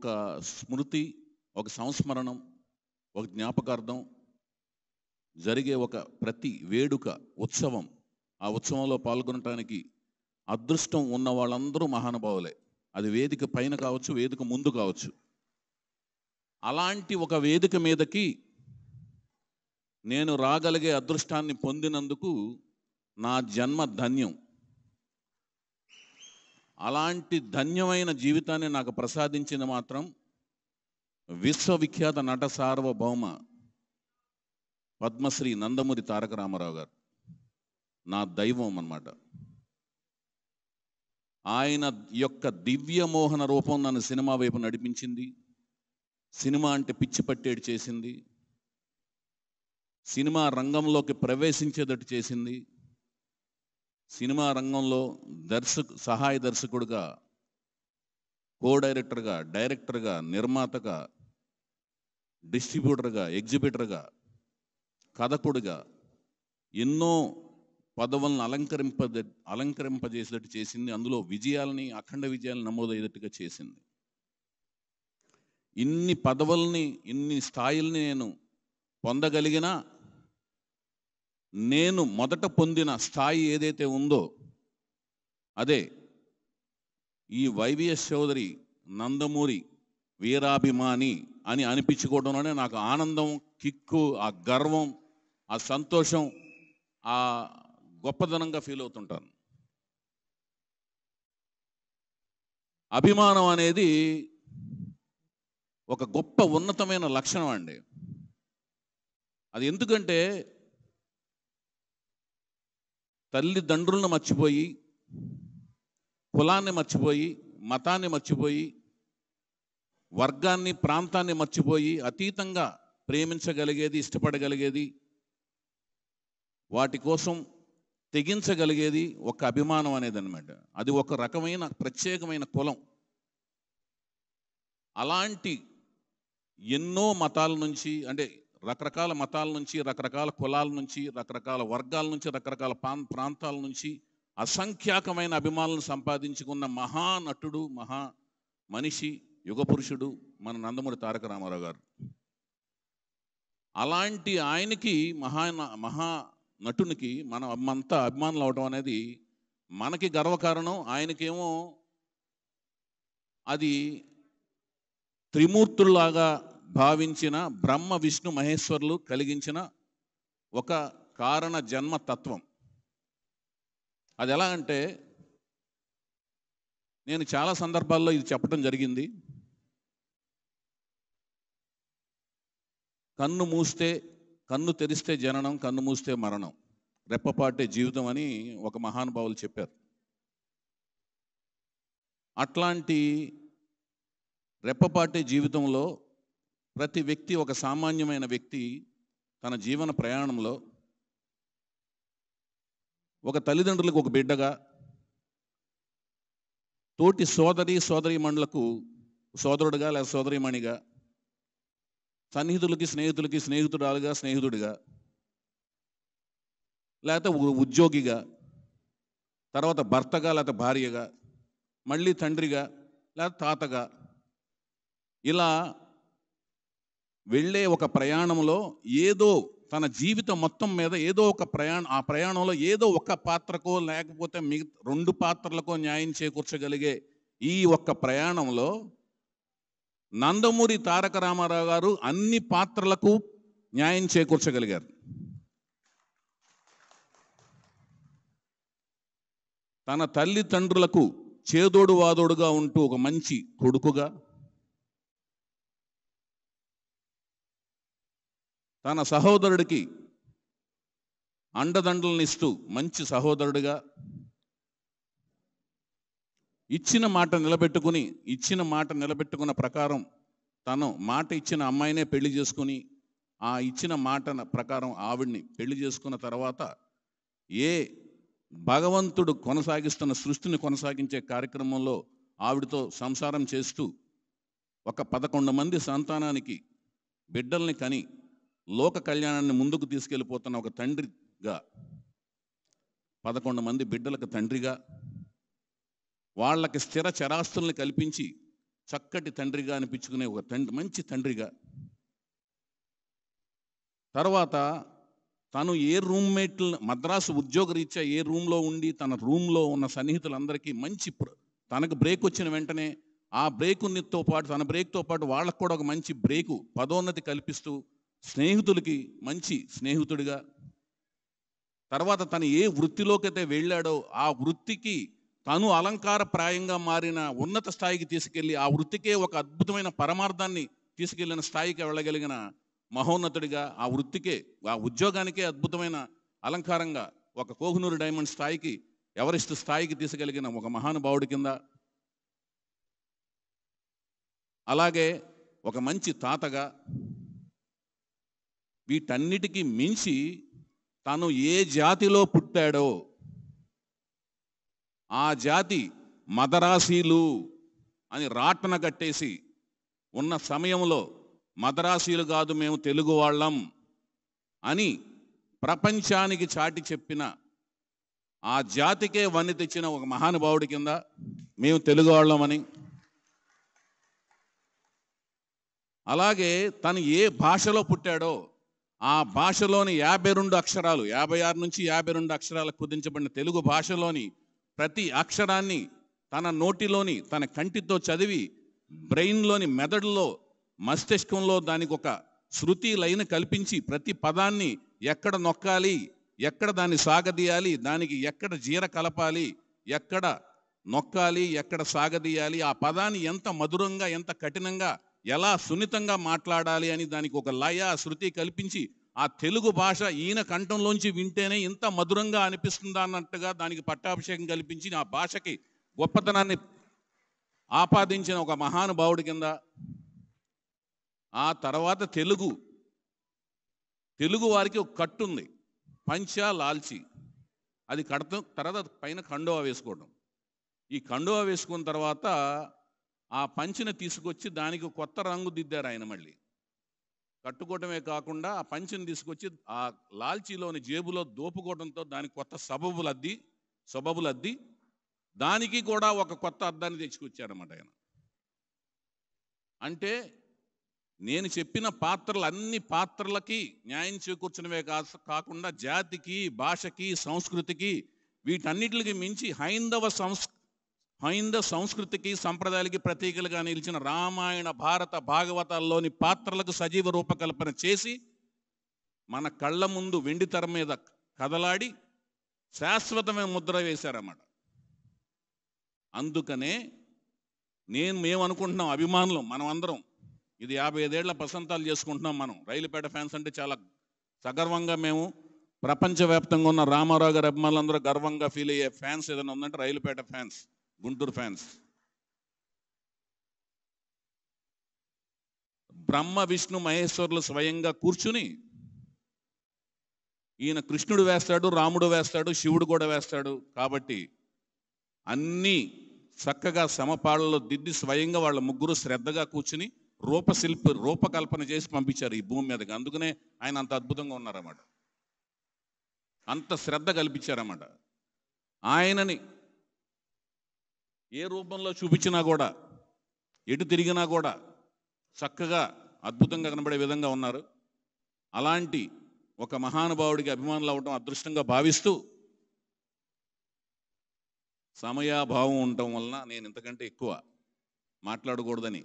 ఒక స్మృతి, ఒక సంస్మరణం, ఒక జ్ఞాపకార్థం జరిగే ఒక ప్రతి వేడుక, ఉత్సవం, ఆ ఉత్సవంలో పాల్గొనటానికి అదృష్టం ఉన్న వాళ్ళందరూ మహానుభావులే. అది వేదిక పైన కావచ్చు, వేదిక ముందు కావచ్చు. అలాంటి ఒక వేదిక మీదకి నేను రాగలిగే అదృష్టాన్ని పొందినందుకు నా జన్మ ధన్యం. అలాంటి ధన్యమైన జీవితాన్ని నాకు ప్రసాదించింది మాత్రం విశ్వవిఖ్యాత నట సార్వభౌమ పద్మశ్రీ నందమూరి తారక రామారావు గారు. నా దైవం అన్నమాట. ఆయన యొక్క దివ్యమోహన రూపం నన్ను సినిమా వైపు నడిపించింది. సినిమా అంటే పిచ్చి పట్టేడు చేసింది. సినిమా రంగంలోకి ప్రవేశించేటట్టు చేసింది. సినిమా రంగంలో సహాయ దర్శకుడిగా, కో డైరెక్టర్గా, డైరెక్టర్గా, నిర్మాతగా, డిస్ట్రిబ్యూటర్గా, ఎగ్జిబిటర్గా, కథకుడిగా ఎన్నో పదవులను అలంకరింపజేసేటట్టు చేసింది. అందులో విజయాలని, అఖండ విజయాలను నమోదయ్యేటట్టుగా చేసింది. ఇన్ని పదవుల్ని, ఇన్ని స్థాయిల్ని నేను పొందగలిగినా నేను మొదట పొందిన స్థాయి ఏదైతే ఉందో అదే ఈ వైవిఎస్ చౌదరి నందమూరి వీరాభిమాని అని అనిపించుకోవడంలోనే నాకు ఆనందం, కిక్కు, ఆ గర్వం, ఆ సంతోషం, ఆ గొప్పదనంగా ఫీల్ అవుతుంటాను. అభిమానం అనేది ఒక గొప్ప ఉన్నతమైన లక్షణం అండి. అది ఎందుకంటే తల్లిదండ్రులను మర్చిపోయి, కులాన్ని మర్చిపోయి, మతాన్ని మర్చిపోయి, వర్గాన్ని, ప్రాంతాన్ని మర్చిపోయి అతీతంగా ప్రేమించగలిగేది, ఇష్టపడగలిగేది, వాటి కోసం తెగించగలిగేది ఒక అభిమానం అనేది అన్నమాట. అది ఒక రకమైన ప్రత్యేకమైన కులం. అలాంటి ఎన్నో మతాల నుంచి, అంటే రకరకాల మతాల నుంచి, రకరకాల కులాల నుంచి, రకరకాల వర్గాల నుంచి, రకరకాల ప్రాంతాల నుంచి అసంఖ్యాకమైన అభిమానులను సంపాదించుకున్న మహానటుడు, మహా మనిషి, యుగ పురుషుడు మన నందమూరి తారక రామారావు గారు. అలాంటి ఆయనకి, మహా నటునికి మనం అంతా అభిమానులు అవడం అనేది మనకి గర్వకారణం. ఆయనకేమో అది త్రిమూర్తుల్లాగా భావించిన బ్రహ్మ, విష్ణు, మహేశ్వరులు కలిగించిన ఒక కారణ జన్మ తత్వం. అది ఎలా అంటే, నేను చాలా సందర్భాల్లో ఇది చెప్పడం జరిగింది. కన్ను తెరిస్తే జననం, కన్ను మూస్తే మరణం, రెప్పపాటే జీవితం అని ఒక మహానుభావులు చెప్పారు. అట్లాంటి రెప్పపాటే జీవితంలో ప్రతి వ్యక్తి, ఒక సామాన్యమైన వ్యక్తి తన జీవన ప్రయాణంలో ఒక తల్లిదండ్రులకు ఒక బిడ్డగా, తోటి సోదరీమణులకు సోదరుడిగా లేదా సోదరీమణిగా, సన్నిహితులకి స్నేహితులకి స్నేహితురాలుగా, స్నేహితుడిగా, లేకపోతే ఉద్యోగిగా, తర్వాత భర్తగా లేకపోతే భార్యగా, మళ్ళీ తండ్రిగా లేకపోతే తాతగా, ఇలా వెళ్ళే ఒక ప్రయాణంలో ఏదో తన జీవితం మొత్తం మీద ఏదో ఒక ఆ ప్రయాణంలో ఏదో ఒక పాత్రకో లేకపోతే రెండు పాత్రలకో న్యాయం చేకూర్చగలిగే ఈ ఒక్క ప్రయాణంలో నందమూరి తారక రామారావు గారు అన్ని పాత్రలకు న్యాయం చేకూర్చగలిగారు. తన తల్లిదండ్రులకు చేదోడు వాదోడుగా ఉంటూ ఒక మంచి కొడుకుగా, తన సహోదరుడికి అండదండలనిస్తూ మంచి సహోదరుడిగా, ఇచ్చిన మాట నిలబెట్టుకున్న ప్రకారం తను మాట ఇచ్చిన అమ్మాయినే పెళ్లి చేసుకుని, ఆ ఇచ్చిన మాట ప్రకారం ఆవిడ్ని పెళ్లి చేసుకున్న తర్వాత ఏ భగవంతుడు కొనసాగిస్తున్న సృష్టిని కొనసాగించే కార్యక్రమంలో ఆవిడతో సంసారం చేస్తూ ఒక 11 మంది సంతానానికి బిడ్డల్ని కని లోక కళ్యాణాన్ని ముందుకు తీసుకెళ్ళిపోతున్న ఒక తండ్రిగా, 11 మంది బిడ్డలకు తండ్రిగా, వాళ్ళకి స్థిర చరాస్తుల్ని కల్పించి చక్కటి తండ్రిగా అనిపించుకునే ఒక మంచి తండ్రిగా. తర్వాత తను ఏ రూమ్మేట్లు మద్రాసు ఉద్యోగరీత్యా ఏ రూమ్లో ఉండి తన రూమ్లో ఉన్న సన్నిహితులందరికీ మంచి తనకు బ్రేక్ వచ్చిన వెంటనే ఆ బ్రేకుతో పాటు తన బ్రేక్తో పాటు వాళ్ళకు కూడా ఒక మంచి బ్రేకు పదోన్నతి కల్పిస్తూ స్నేహితులకి మంచి స్నేహితుడిగా. తర్వాత తను ఏ వృత్తిలోకైతే వెళ్ళాడో ఆ వృత్తికి తను అలంకారప్రాయంగా మారిన ఉన్నత స్థాయికి తీసుకెళ్ళి ఆ వృత్తికే ఒక అద్భుతమైన పరమార్థాన్ని తీసుకెళ్లిన స్థాయికి వెళ్ళగలిగిన మహోన్నతుడిగా, ఆ వృత్తికే ఆ ఉద్యోగానికే అద్భుతమైన అలంకారంగా ఒక కోహినూరు డైమండ్ స్థాయికి ఎవరెస్ట్ స్థాయికి తీసుకెలిగిన ఒక మహానుభావుడి కింద, అలాగే ఒక మంచి తాతగా, వీటన్నిటికీ మించి తను ఏ జాతిలో పుట్టాడో ఆ జాతి మదరాసీలు అని రాట్న కట్టేసి ఉన్న సమయంలో మదరాసీలు కాదు మేము తెలుగు వాళ్ళం అని ప్రపంచానికి చాటి చెప్పిన ఆ జాతికే వన్నె తెచ్చిన ఒక మహానుభావుడి కింద మేము తెలుగు వాళ్ళమని. అలాగే తను ఏ భాషలో పుట్టాడో ఆ భాషలోని 52 అక్షరాలు 56 నుంచి 52 అక్షరాలకు కుదించబడిన తెలుగు భాషలోని ప్రతి అక్షరాన్ని తన నోటిలోని తన కంటితో చదివి బ్రెయిన్లోని మెదడులో మస్తిష్కంలో దానికి ఒక శృతి లైన్ కల్పించి ప్రతి పదాన్ని ఎక్కడ నొక్కాలి, ఎక్కడ దాన్ని సాగదీయాలి, దానికి ఎక్కడ జీర కలపాలి, ఎక్కడ నొక్కాలి, ఎక్కడ సాగదీయాలి, ఆ పదాన్ని ఎంత మధురంగా ఎంత కఠినంగా ఎలా సున్నితంగా మాట్లాడాలి అని దానికి ఒక లయ శృతి కల్పించి ఆ తెలుగు భాష ఈయన కంఠంలోంచి వింటేనే ఇంత మధురంగా అనిపిస్తుందా అన్నట్టుగా దానికి పట్టాభిషేకం కల్పించి ఆ భాషకి గొప్పతనాన్ని ఆపాదించిన ఒక మహానుభావుడి కింద. ఆ తర్వాత తెలుగు వారికి ఒక కట్టు ఉంది, పంచా లాల్చి, అది కడతాం. తర్వాత పైన కండువా వేసుకోవడం. ఈ కండువా వేసుకున్న తర్వాత ఆ పంచిని తీసుకొచ్చి దానికి కొత్త రంగు దిద్దారు ఆయన. మళ్ళీ కట్టుకోవటమే కాకుండా ఆ పంచిని తీసుకొచ్చి ఆ లాల్చీలోని జేబులో దోపుకోవడంతో దానికి కొత్త సబబులు అద్ది దానికి కూడా ఒక కొత్త అద్దాన్ని తెచ్చుకొచ్చారన్నమాట ఆయన. అంటే నేను చెప్పిన పాత్రలు అన్ని పాత్రలకి న్యాయం చేకూర్చడమే కాకుండా జాతికి, భాషకి, సంస్కృతికి, వీటన్నిటికి మించి హైందవ సంస్కృతికి, సంప్రదాయాలకి ప్రతీకలుగా నిలిచిన రామాయణ, భారత, భాగవతాల్లోని పాత్రలకు సజీవ రూపకల్పన చేసి మన కళ్ళ ముందు వెండి తెర మీద కదలాడి శాశ్వతమైన ముద్ర వేశారన్నమాట. అందుకనే మేము అనుకుంటున్నాం, అభిమానులు మనం అందరం ఇది 55 ఏళ్ల వసంతాలు చేసుకుంటున్నాం మనం. రైలుపేట ఫ్యాన్స్ అంటే చాలా సగర్వంగా, మేము ప్రపంచవ్యాప్తంగా ఉన్న రామారావు గారి అభిమానులందరూ గర్వంగా ఫీల్ అయ్యే ఫ్యాన్స్ ఏదైనా ఉందంటే రైలుపేట ఫ్యాన్స్, గుంటూరు ఫ్యాన్స్. బ్రహ్మ విష్ణు మహేశ్వరులు స్వయంగా కూర్చుని ఈయన కృష్ణుడు వేస్తాడు, రాముడు వేస్తాడు, శివుడు కూడా వేస్తాడు. కాబట్టి అన్నీ చక్కగా సమపాళ్ళలో దిద్ది స్వయంగా వాళ్ళ ముగ్గురు శ్రద్ధగా కూర్చుని రూపకల్పన చేసి పంపించారు ఈ భూమి మీదకి. అందుకనే ఆయన అంత అద్భుతంగా ఉన్నారన్నమాట, అంత శ్రద్ధ కల్పించారన్నమాట. ఆయనని ఏ రూపంలో చూపించినా కూడా, ఎటు తిరిగినా కూడా చక్కగా అద్భుతంగా కనబడే విధంగా ఉన్నారు. అలాంటి ఒక మహానుభావుడికి అభిమానులు అవ్వడం అదృష్టంగా భావిస్తూ, సమయాభావం ఉండటం వలన నేను ఇంతకంటే ఎక్కువ మాట్లాడకూడదని